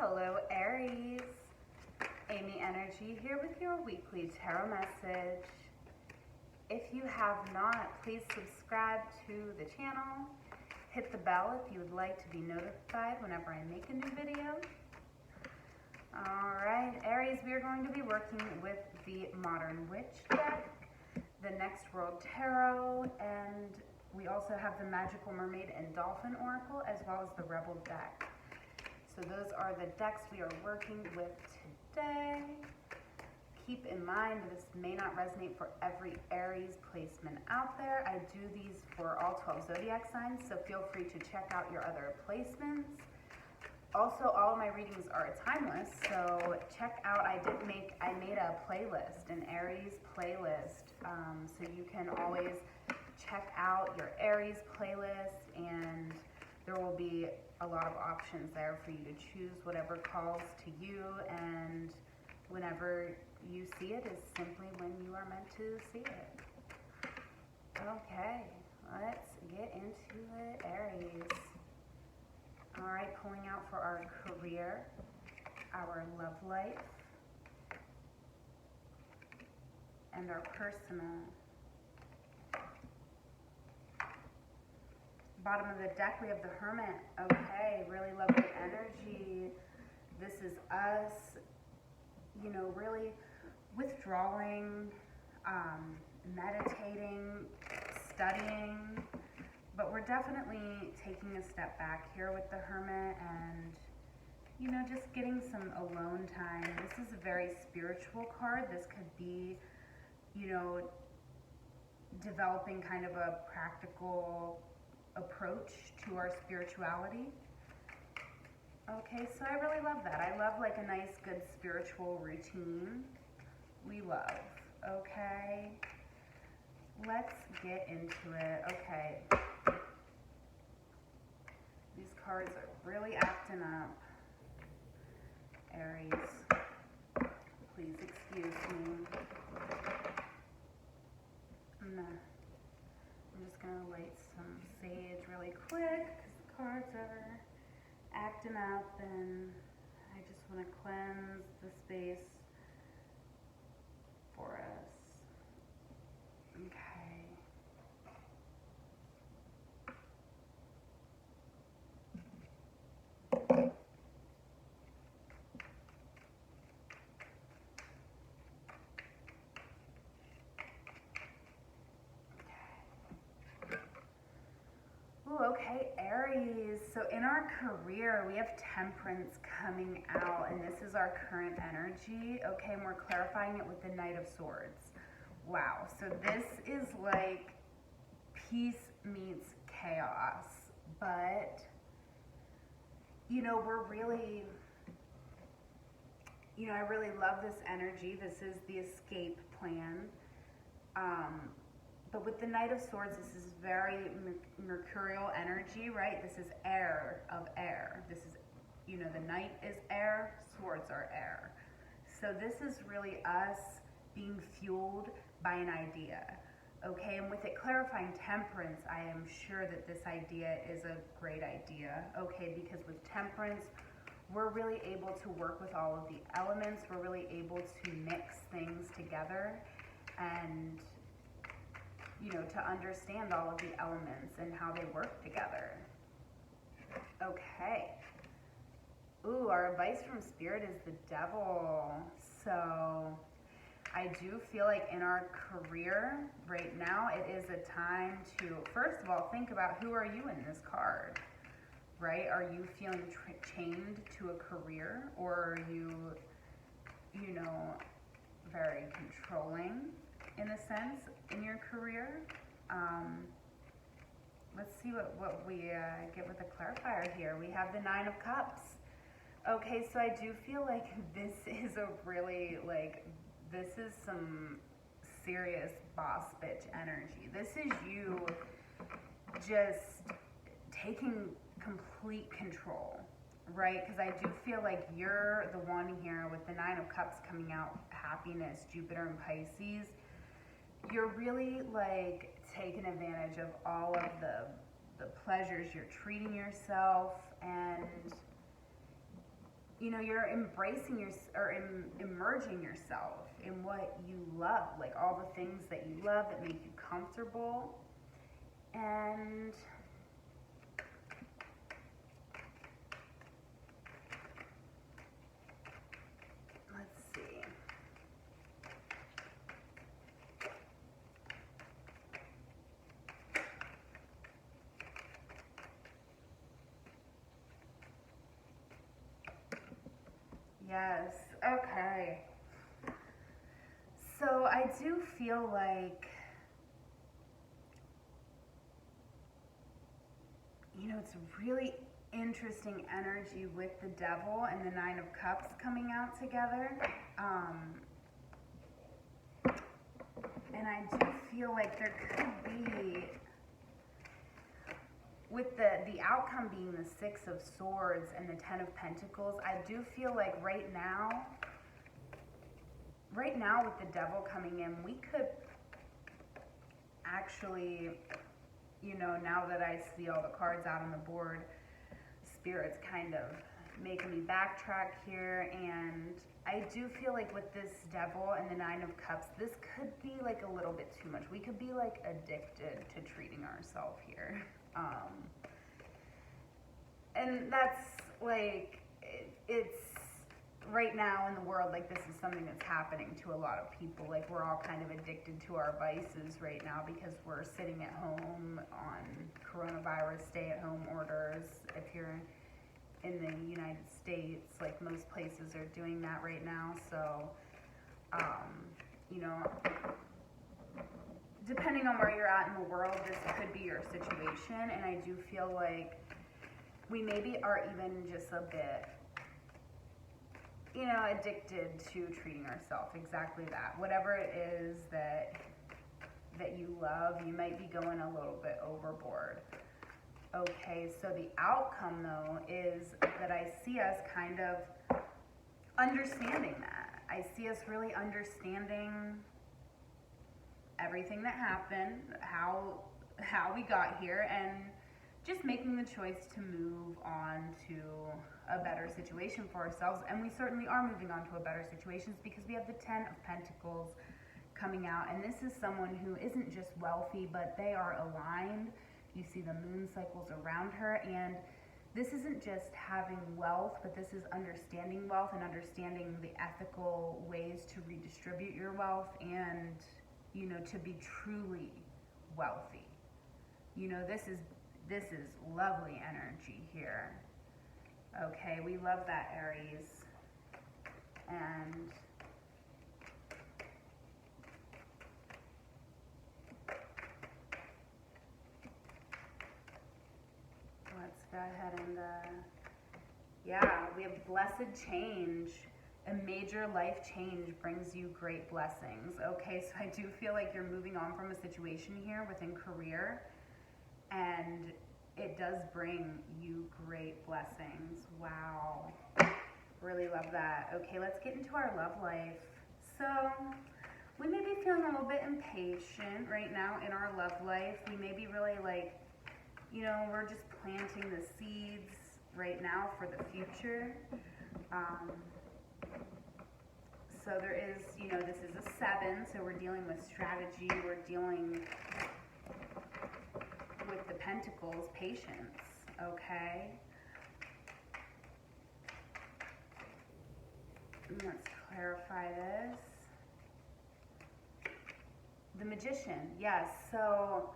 Hello Aries, Amy Energy here with your weekly tarot message. If you have not, please subscribe to the channel. Hit the bell if you would like to be notified whenever I make a new video. Alright, Aries, we are going to be working with the Modern Witch deck, the Next World Tarot, and we also have the Magical Mermaid and Dolphin Oracle, as well as the Rebel deck. So those are the decks we are working with today. Keep in mind this may not resonate for every Aries placement out there. I do these for all 12 zodiac signs, so feel free to check out your other placements. Also, all of my readings are timeless, so check out, I made a playlist, an Aries playlist, so you can always check out your Aries playlist, and there will be a lot of options there for you to choose whatever calls to you, and whenever you see it is simply when you are meant to see it. Okay, let's get into it, Aries. All right, pulling out for our career, our love life, and our personal. Bottom of the deck, we have the Hermit. Okay, really lovely energy. This is us, you know, really withdrawing, meditating, studying, but we're definitely taking a step back here with the Hermit and, you know, just getting some alone time. This is a very spiritual card. This could be, you know, developing kind of a practical approach to our spirituality. Okay, so I really love that. I love like a nice, good spiritual routine. We love. Okay, let's get into it. Okay, these cards are really acting up. Aries, please excuse me. I'm just gonna light some sage really quick because the cards are acting up and I just want to cleanse the space for us. Okay. Okay, Aries, so in our career, we have Temperance coming out, and this is our current energy, okay, and we're clarifying it with the Knight of Swords. Wow, so this is like peace meets chaos, but, you know, we're really, you know, I really love this energy. This is the escape plan. But with the Knight of Swords, this is very mercurial energy, right? This is air of air. This is, you know, the Knight is air, swords are air. So this is really us being fueled by an idea, okay? And with it clarifying Temperance, I am sure that this idea is a great idea, okay? Because with Temperance, we're really able to work with all of the elements. We're really able to mix things together and, you know, to understand all of the elements and how they work together. Okay. Ooh, our advice from Spirit is the Devil. So I do feel like in our career right now, it is a time to, first of all, think about who are you in this card, right? Are you feeling chained to a career, or are you, you know, very controlling in a sense in your career? Let's see what we get with the clarifier here. We have the Nine of Cups. Okay, so I do feel like this is a really, like, this is some serious boss bitch energy. This is you just taking complete control, right? Because I do feel like you're the one here with the Nine of Cups coming out, happiness, Jupiter and Pisces. You're really like taking advantage of all of the pleasures. You're treating yourself, and you're embracing emerging yourself in what you love, like all the things that you love that make you comfortable. And let's see. Yes, okay. So I do feel like, it's really interesting energy with the Devil and the Nine of Cups coming out together. And I do feel like there could be, with the outcome being the Six of Swords and the Ten of Pentacles, I do feel like right now with the Devil coming in, we could actually, now that I see all the cards out on the board, Spirit's kind of making me backtrack here, and I do feel like with this Devil and the Nine of Cups, this could be like a little bit too much. We could be like addicted to treating ourselves here. And that's like, it's right now in the world, like this is something that's happening to a lot of people. Like we're all kind of addicted to our vices right now because we're sitting at home on coronavirus stay-at-home orders. If you're in the United States, like most places are doing that right now. So, depending on where you're at in the world, this could be your situation. And I do feel like we maybe are even just a bit, addicted to treating ourselves. Exactly that. Whatever it is that you love, you might be going a little bit overboard. Okay, so the outcome though is that I see us kind of understanding that. I see us really understanding everything that happened, how we got here, and just making the choice to move on to a better situation for ourselves. And we certainly are moving on to a better situation because we have the Ten of Pentacles coming out, and this is someone who isn't just wealthy, but they are aligned. You see the moon cycles around her, and this isn't just having wealth, but this is understanding wealth and understanding the ethical ways to redistribute your wealth and, to be truly wealthy. This is lovely energy here. Okay, we love that, Aries. And let's go ahead and, we have blessed change. A major life change brings you great blessings. Okay, so I do feel like you're moving on from a situation here within career, and it does bring you great blessings. Wow, really love that. Okay, let's get into our love life. So we may be feeling a little bit impatient right now in our love life. We may be really like, we're just planting the seeds right now for the future. So there is, this is a 7, so we're dealing with strategy, we're dealing with the Pentacles, patience, okay? Let's clarify this. The Magician, yes, so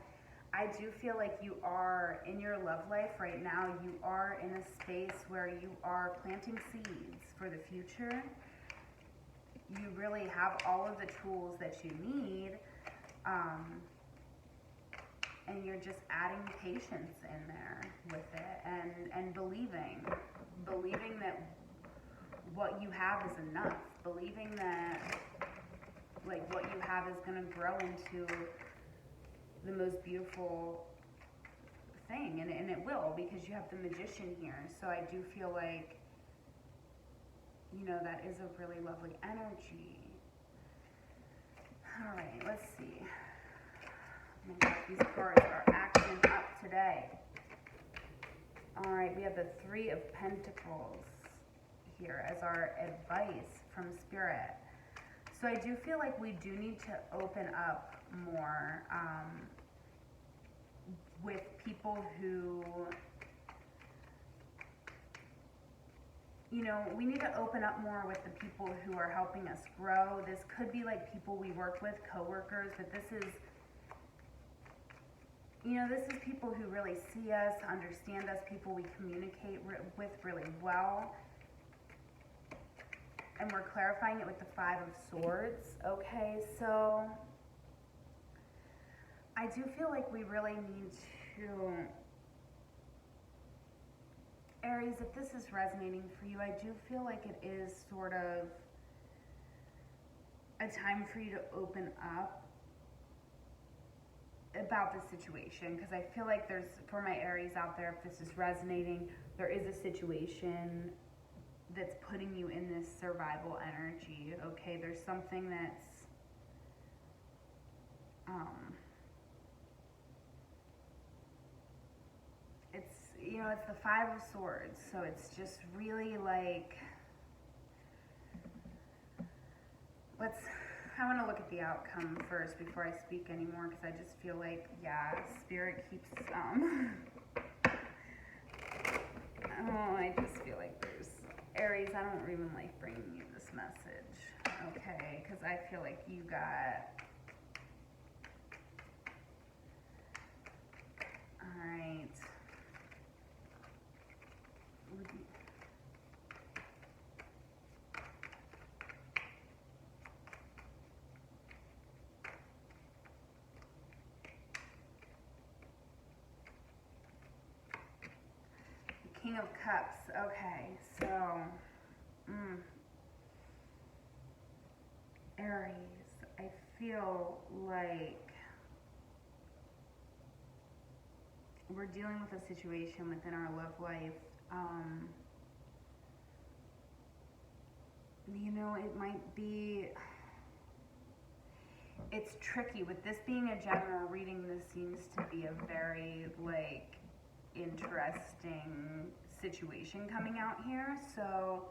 I do feel like you are in your love life right now, you are in a space where you are planting seeds for the future. You really have all of the tools that you need, and you're just adding patience in there with it, and believing that what you have is enough, believing that like what you have is going to grow into the most beautiful thing, and it will, because you have the Magician here. So I do feel like, that is a really lovely energy. All right, let's see. Oh my gosh, these cards are acting up today. All right, we have the Three of Pentacles here as our advice from Spirit. So I do feel like we do need to open up more with people who, you know, we need to open up more with the people who are helping us grow. This could be like people we work with, coworkers, but this is, you know, this is people who really see us, understand us, people we communicate with really well. And we're clarifying it with the Five of Swords. Okay, so I do feel like we really need to, Aries, if this is resonating for you, I do feel like it is sort of a time for you to open up about the situation, because I feel like there's, for my Aries out there, if this is resonating, there is a situation that's putting you in this survival energy. Okay, there's something that's it's, you know, it's the Five of Swords, so it's just really like, I want to look at the outcome first before I speak anymore, because I just feel like, yeah, Spirit keeps, I just feel like there's, Aries, I don't even like bringing you this message, okay, because I feel like you got, alright, King of Cups. Okay, so Aries, I feel like we're dealing with a situation within our love life. You know, it might be, it's tricky. With this being a general reading, this seems to be a very, like, interesting situation coming out here. So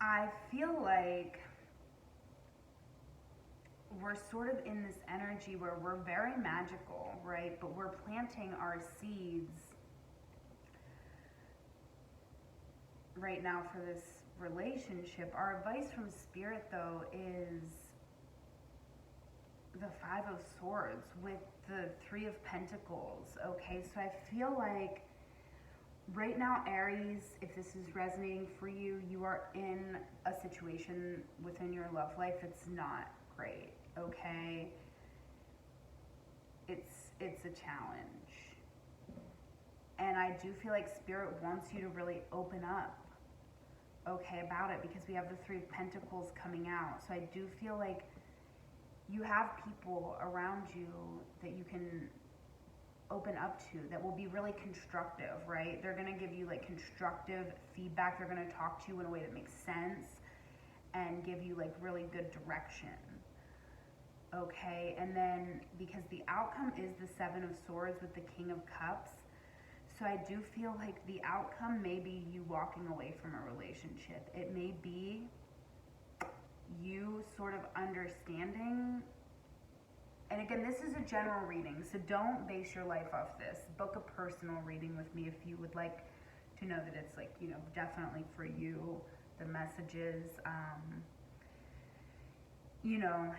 I feel like we're sort of in this energy where we're very magical, right? But we're planting our seeds right now for this relationship. Our advice from Spirit, though, is the Five of Swords with the Three of Pentacles. Okay, so I feel like right now, Aries, if this is resonating for you, you are in a situation within your love life that's not great. Okay, it's a challenge, and I do feel like Spirit wants you to really open up, okay, about it, because we have the Three of Pentacles coming out. So I do feel like you have people around you that you can open up to that will be really constructive, right? They're going to give you like constructive feedback. They're going to talk to you in a way that makes sense and give you like really good direction. Okay, and then because the outcome is the Seven of Swords with the King of Cups, so I do feel like the outcome may be you walking away from a relationship. It may be you sort of understanding, and again, this is a general reading, so don't base your life off this. Book a personal reading with me if you would like to know that it's like, you know, definitely for you, the messages, you know,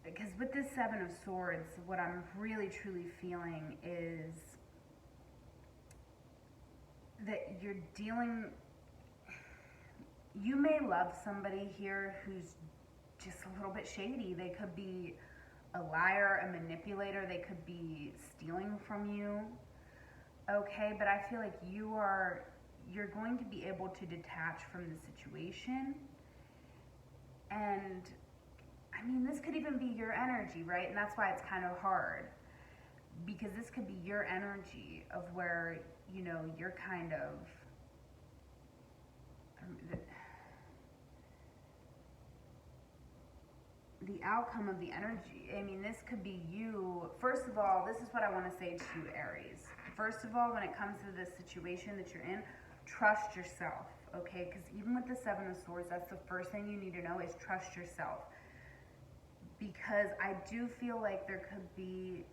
because with this Seven of Swords, what I'm really truly feeling is that you're dealing, you may love somebody here who's just a little bit shady. They could be a liar, a manipulator, they could be stealing from you, okay, but I feel like you're going to be able to detach from the situation. And I mean, this could even be your energy, right? And that's why it's kind of hard, because this could be your energy of where, you know, you're kind of, the outcome of the energy. I mean, this could be you. First of all, this is what I want to say to you, Aries. First of all, when it comes to this situation that you're in, trust yourself, okay? Because even with the Seven of Swords, that's the first thing you need to know is trust yourself. Because I do feel like there could be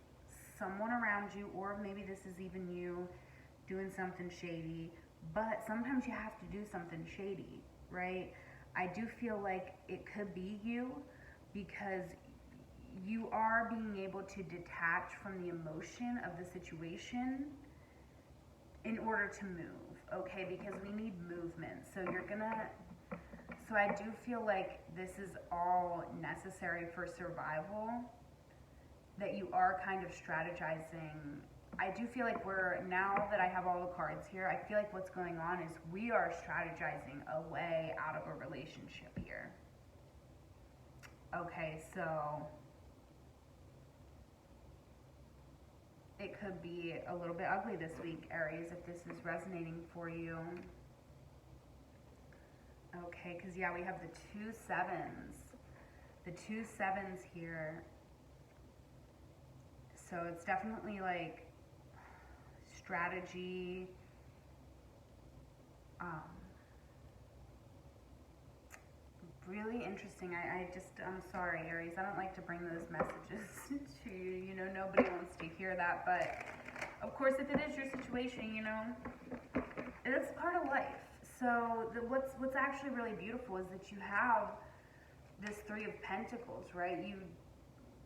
someone around you, or maybe this is even you doing something shady, but sometimes you have to do something shady, right? I do feel like it could be you, because you are being able to detach from the emotion of the situation in order to move, okay? Because we need movement. So I do feel like this is all necessary for survival, that you are kind of strategizing. I do feel like now that I have all the cards here, I feel like what's going on is we are strategizing a way out of a relationship here. Okay, so it could be a little bit ugly this week, Aries, if this is resonating for you. Okay, because yeah, we have the 2 sevens. The 2 sevens here. So it's definitely like strategy. Really interesting. I'm sorry, Aries. I don't like to bring those messages to you. You know, nobody wants to hear that. But of course, if it is your situation, you know, it's part of life. So what's actually really beautiful is that you have this 3 of Pentacles, right?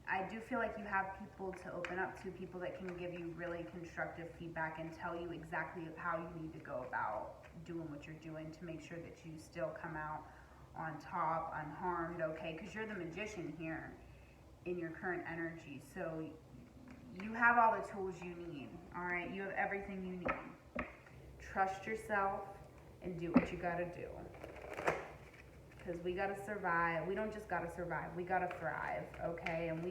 I do feel like you have people to open up to, people that can give you really constructive feedback and tell you exactly how you need to go about doing what you're doing to make sure that you still come out on top, unharmed, okay? Because you're the magician here in your current energy. So you have all the tools you need, all right? You have everything you need. Trust yourself and do what you gotta do. Because we gotta survive. We don't just gotta survive, we gotta thrive, okay? And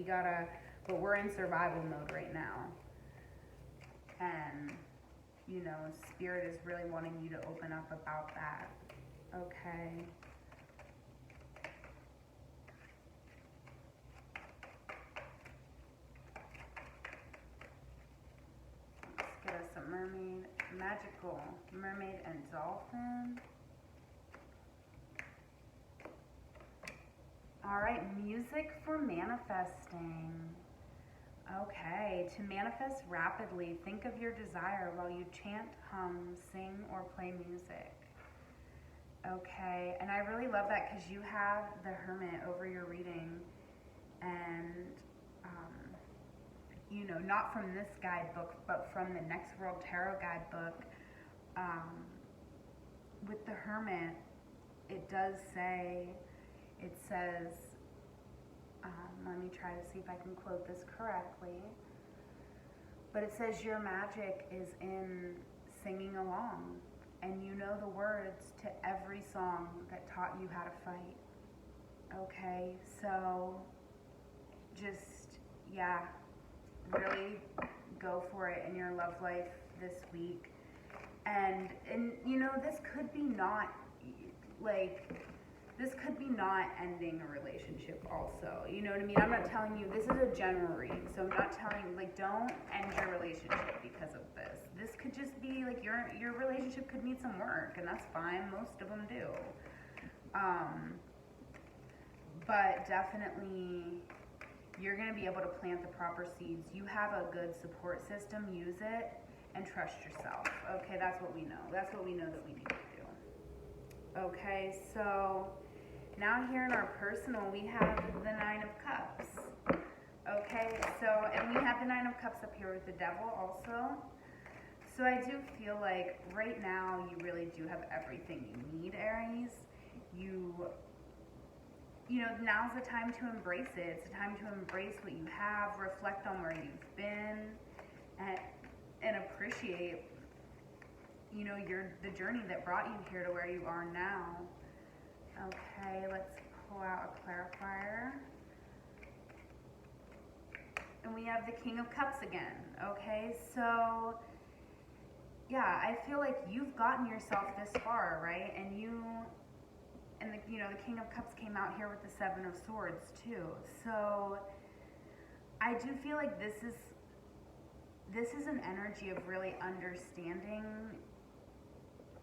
but we're in survival mode right now. And, you know, Spirit is really wanting you to open up about that, okay? Let's get us a mermaid, magical mermaid and dolphin. All right, music for manifesting. Okay, to manifest rapidly, think of your desire while you chant, hum, sing, or play music. Okay, and I really love that because you have the Hermit over your reading, and you know, not from this guidebook, but from the Next World Tarot guidebook. With the Hermit, it says, let me try to see if I can quote this correctly, but it says your magic is in singing along, and you know the words to every song that taught you how to fight. Okay, so just, yeah, really go for it in your love life this week. And you know, this could be not ending a relationship also. You know what I mean? I'm not telling you, this is a general reading, so I'm not telling you, like, don't end your relationship because of this. This could just be, like, your relationship could need some work, and that's fine. Most of them do. But definitely, you're going to be able to plant the proper seeds. You have a good support system. Use it and trust yourself. Okay, that's what we know. That's what we know that we need to do. Okay, so now here in our personal, we have the 9 of Cups. Okay, so, and we have the 9 of Cups up here with the Devil also. So I do feel like right now you really do have everything you need, Aries. You know, now's the time to embrace it. It's the time to embrace what you have, reflect on where you've been, and appreciate, you know, the journey that brought you here to where you are now. Okay, let's pull out a clarifier. And we have the King of Cups again. Okay, so yeah, I feel like you've gotten yourself this far, right? And and the King of Cups came out here with the Seven of Swords too. So I do feel like this is an energy of really understanding.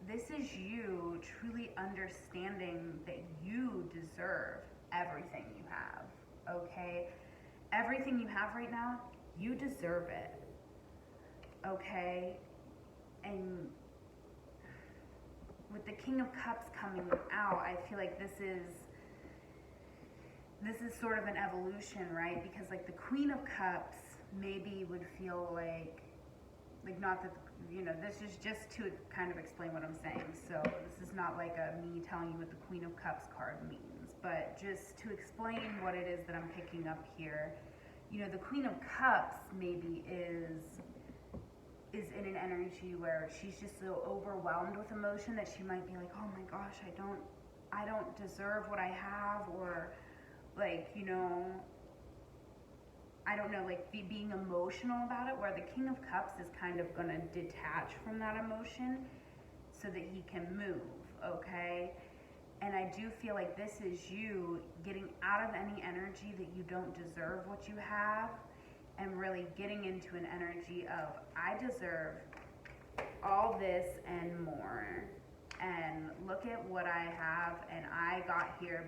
This is you truly understanding that you deserve everything you have, okay? Everything you have right now, you deserve it, okay? And with the King of Cups coming out, I feel like this is sort of an evolution, right? Because like the Queen of Cups maybe would feel like not that, this is just to kind of explain what I'm saying. So this is not like me telling you what the Queen of Cups card means, but just to explain what it is that I'm picking up here. The Queen of Cups maybe is in an energy where she's just so overwhelmed with emotion that she might be like, oh my gosh, I don't deserve what I have, or like, I don't know, like being emotional about it, where the King of Cups is kind of going to detach from that emotion so that he can move, okay? And I do feel like this is you getting out of any energy that you don't deserve what you have, and really getting into an energy of, I deserve all this and more, and look at what I have, and I got here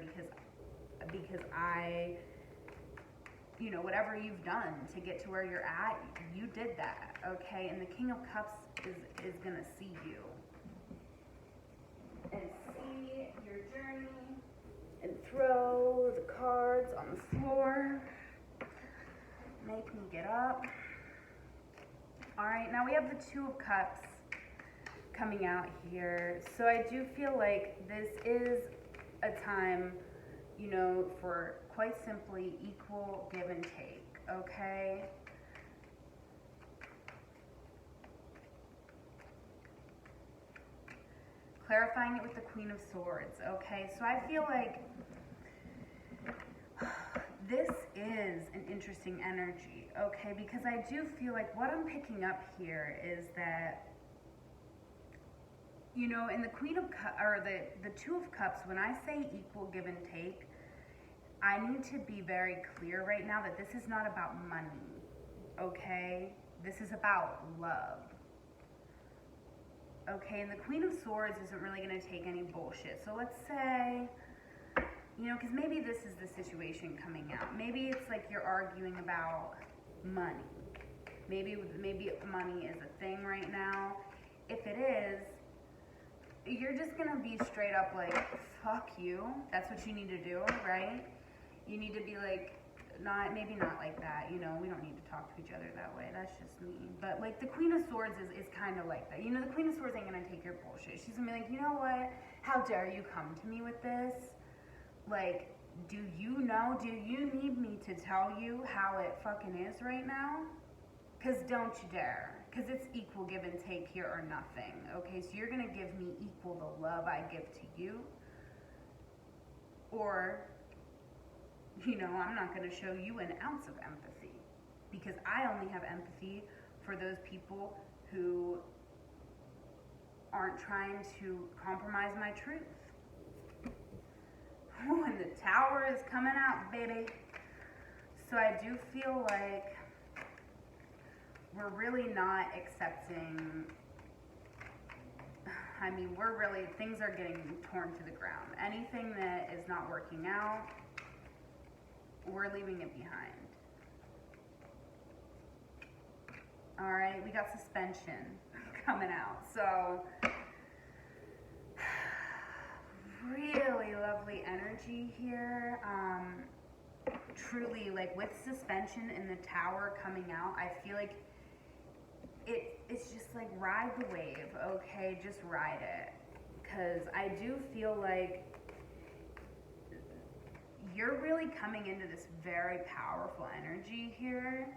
because I, whatever you've done to get to where you're at, you did that, okay? And the King of Cups is gonna see you and see your journey and throw the cards on the floor. Make me get up. All right, now we have the Two of Cups coming out here. So I do feel like this is a time, for quite simply equal give and take, okay? Clarifying it with the Queen of Swords, okay? So I feel like this is an interesting energy, okay? Because I do feel like what I'm picking up here is that, in the Queen of Cups, or the Two of Cups, when I say equal give and take, I need to be very clear right now that this is not about money, okay? This is about love. Okay, and the Queen of Swords isn't really going to take any bullshit. So let's say, because maybe this is the situation coming out. Maybe it's like you're arguing about money. Maybe money is a thing right now. If it is, you're just going to be straight up like, fuck you. That's what you need to do, right? You need to be like, maybe not like that, we don't need to talk to each other that way. That's just me. But like the Queen of Swords is kind of like that. The Queen of Swords ain't gonna take your bullshit. She's gonna be like, you know what? How dare you come to me with this? Like, do you need me to tell you how it fucking is right now? Cause don't you dare. Cause it's equal give and take here or nothing. Okay, so you're gonna give me equal the love I give to you. Or, I'm not going to show you an ounce of empathy, because I only have empathy for those people who aren't trying to compromise my truth. Oh, and the Tower is coming out, baby. So I do feel like we're really not accepting, things are getting torn to the ground. Anything that is not working out, we're leaving it behind. All right, we got suspension coming out. So really lovely energy here. Truly, like with suspension and the Tower coming out, I feel like it's just like ride the wave, okay? Just ride it. Because I do feel like you're really coming into this very powerful energy here,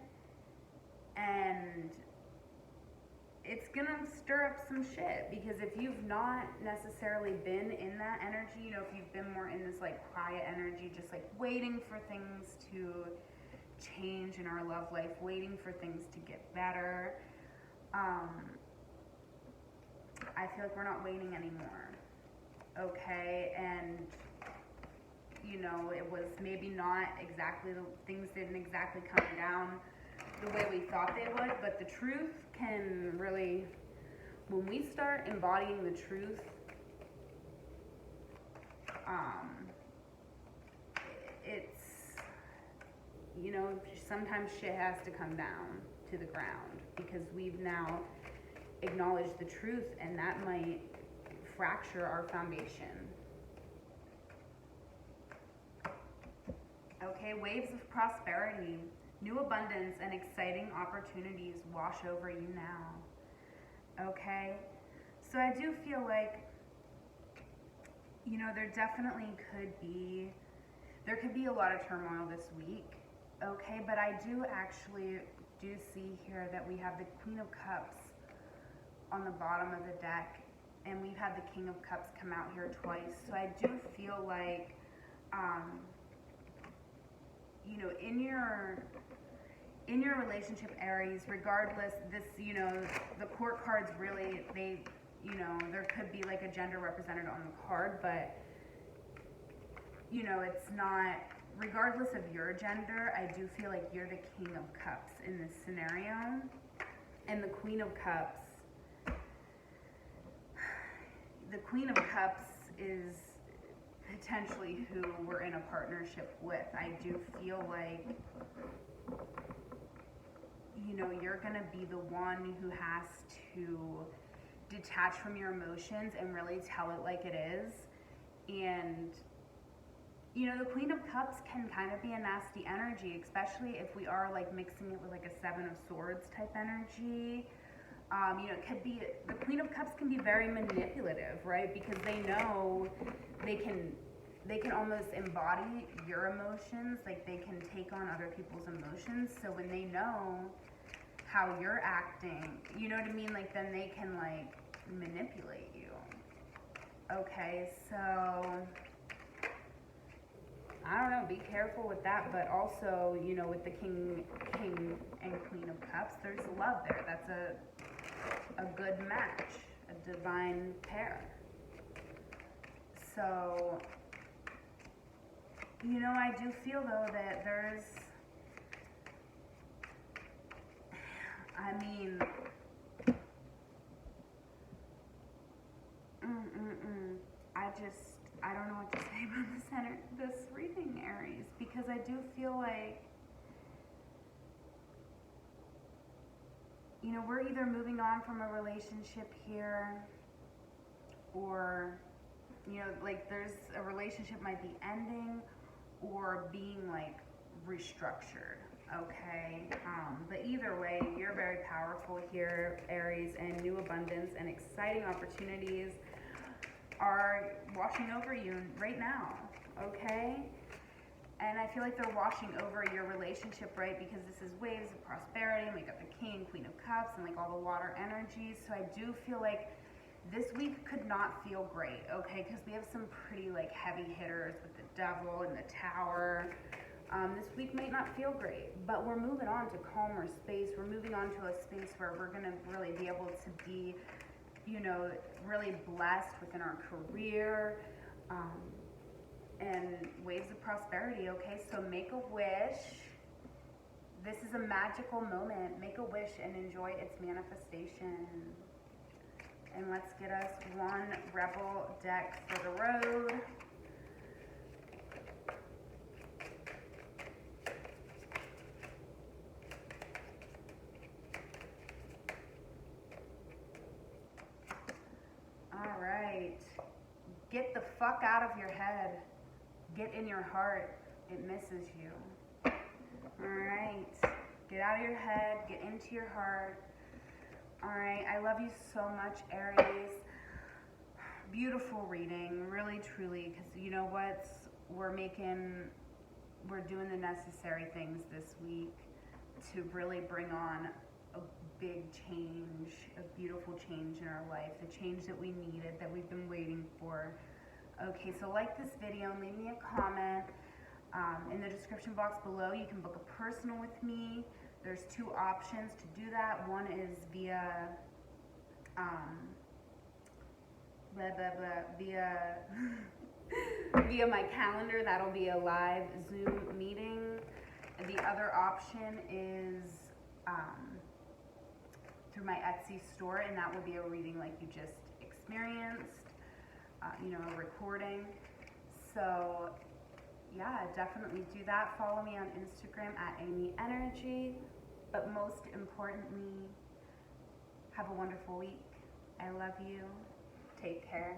and it's gonna stir up some shit, because if you've not necessarily been in that energy, if you've been more in this like quiet energy, just like waiting for things to change in our love life, waiting for things to get better, I feel like we're not waiting anymore. okay? And, you know, it was maybe not exactly, things didn't exactly come down the way we thought they would, but the truth can really, when we start embodying the truth, it's, you know, sometimes shit has to come down to the ground because we've now acknowledged the truth, and that might fracture our foundation. Okay, waves of prosperity, new abundance and exciting opportunities wash over you now. Okay, so I do feel like, you know, there could be a lot of turmoil this week. Okay, but I do see here that we have the Queen of Cups on the bottom of the deck, and we've had the King of Cups come out here twice. So I do feel like, you know, in your relationship, Aries, regardless, this, you know, the court cards really, they, you know, there could be like a gender represented on the card, but, you know, it's not, regardless of your gender, I do feel like you're the King of Cups in this scenario. And the Queen of Cups is potentially who we're in a partnership with. I do feel like, you know, you're gonna be the one who has to detach from your emotions and really tell it like it is. And, you know, the Queen of Cups can kind of be a nasty energy, especially if we are like mixing it with like a Seven of Swords type energy. You know, it could be, the Queen of Cups can be very manipulative, right? Because they know they can almost embody your emotions, like they can take on other people's emotions. So when they know how you're acting, you know what I mean? Like then they can like manipulate you. Okay, so I don't know, be careful with that, but also, you know, with the King and Queen of Cups, there's love there. That's a good match, a divine pair. So, you know, I do feel though that there's, I mean, I don't know what to say about this reading, Aries, because I do feel like, you know, we're either moving on from a relationship here, or, you know, like there's a relationship might be ending or being like restructured, okay? But either way, you're very powerful here, Aries, and new abundance and exciting opportunities are washing over you right now, okay? And I feel like they're washing over your relationship, right? Because this is waves of prosperity, and we got the King, Queen of Cups, and like all the water energies. So I do feel like this week could not feel great, okay? Because we have some pretty like heavy hitters with the Devil and the Tower. This week might not feel great, but we're moving on to calmer space. We're moving on to a space where we're gonna really be able to be, you know, really blessed within our career, and waves of prosperity, okay? So make a wish. This is a magical moment. Make a wish and enjoy its manifestation. And let's get us one Rebel deck for the road. All right. Get the fuck out of your head. Get in your heart. It misses you. All right. Get out of your head. Get into your heart. All right. I love you so much, Aries. Beautiful reading, really, truly, because you know what? We're doing the necessary things this week to really bring on a big change, a beautiful change in our life, the change that we needed, that we've been waiting for. Okay, so like this video, leave me a comment. In the description box below, you can book a personal with me. There's two options to do that. One is via blah, blah, blah, via, via my calendar. That'll be a live Zoom meeting. The other option is through my Etsy store, and that will be a reading like you just experienced, you know, a recording. So yeah, definitely do that. Follow me on Instagram at amyenergy. But most importantly, have a wonderful week. I love you. Take care.